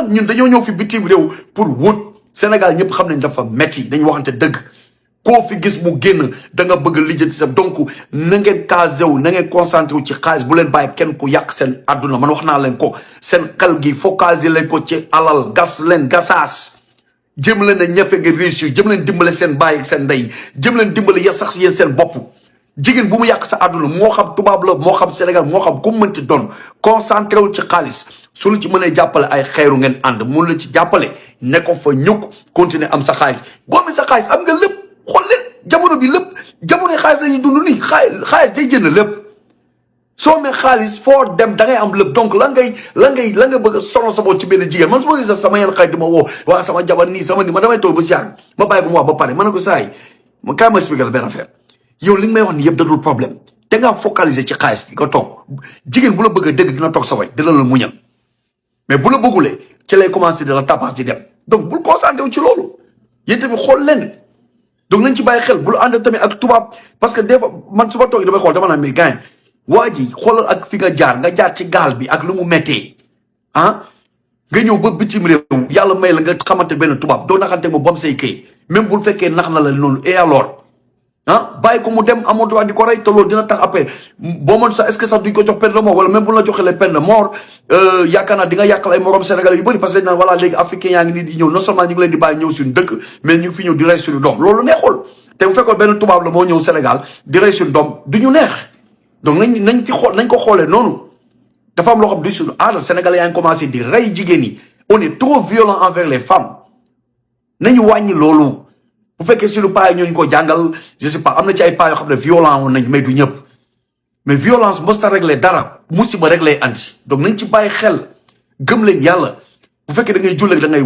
lan ñun dañoo ñëw fi bitim réew pour wut Sénégal ñëpp xam nañ dafa metti dañu waxante dëgg koo fi gis mu génn da nga bëgg lijjanti sa donc na ngeen casé wu na ngeen concentré wu ci xaalis bu leen bàyyi kenn ku yàq seen àdduna man wax naa leen ko seen xel gi focaliser leen ko ci alal gas leen gasaas jëm leen a ñafe nga réussir jëm leen dimbale seen bàyyi ak seen ndey jëm leen dimbale ya sax yéen seen bopp jigéen bu mu yàq sa àdduna moo xam tubaab la moo xam Sénégal moo xam ku mu mënti doon concentré wu ci xaalis su la ci mënee jàppale ay xeeru ngeen ànd mun la ci jàppale ne ko fa ñukk continuer am sa xaalis boo amee sa xaalis am nga lépp xool leen jamono bi lépp jamono xaalis la ñuy dund nii xaalis day jënd lépp soo amee xaalis foo dem da ngay am lépp donc la nga bëgg a sonal sa bopp ci benn jigéen man su ma gisee sama yenn xarit di ma woo waa sama jabar nii sama ni ma damay toog ba si yàgg ma bàyyi ko mu wax ba pare ma ne ko saa yi ma kaay ma expliqué la benn affaire yow li nga may wax ni yëpp dadul problème te ngaa focaliser ci xaalis bi nga toog jigéen bu la bëgg a dëgg dina toog sa way dina la muñal mais bu la bëggulee ci lay commencé dina tapas di dem donc bul concentré wu ci loolu yéen tamit xool leen donc nañ ci bàyyi xel bul ànd tamit ak tubaab parce que des fois man su ma toogee damay xool dama naan mais gars waa ji xoolal ak fi nga jaar ci gaal bi ak lu mu méttee ah nga ñëw ba bitim réew yàlla may la nga xamante benn tubaab doo naxante mo bam say këy même bul fekkee nax na la noonu et alors ah bàyyi ko mu dem amoo droit di ko rey te loolu dina tax après boo mën sax est-ce que sax duñ ko jox peine de mort wala même bu la joxee les peine de mort yaakaar naa di nga yàqal ay morom sénégalais yu bëri parce que dañ naan voilà léegi africain yaa ngi nii di ñëw non seulement ñu ngi leen di bàyyi ñëw suñu dëkk mais ñu ngi fi ñëw di rey suñu doom loolu neexul te bu fekkoon benn tubaab la moo ñëw Sénégal di rey suñu doom du ñu neex donc nañ ko xoolee noonu dafa am loo xam du suñu aada sénégalais yaa ngi commencé di rey jigéen yi on est trop violent envers les femmes nañu wàññi loolu bu fekkee suñu paa yi ñooñu ko jàngal je sais pas am na ci ay paa yoo xam ne violent woon nañ mais du ñëpp mais violence mësta régler dara musiba rek lay andi donc nañ ci bàyyi xel gëm leen yàlla bu fekkee da ngay jullee da ngay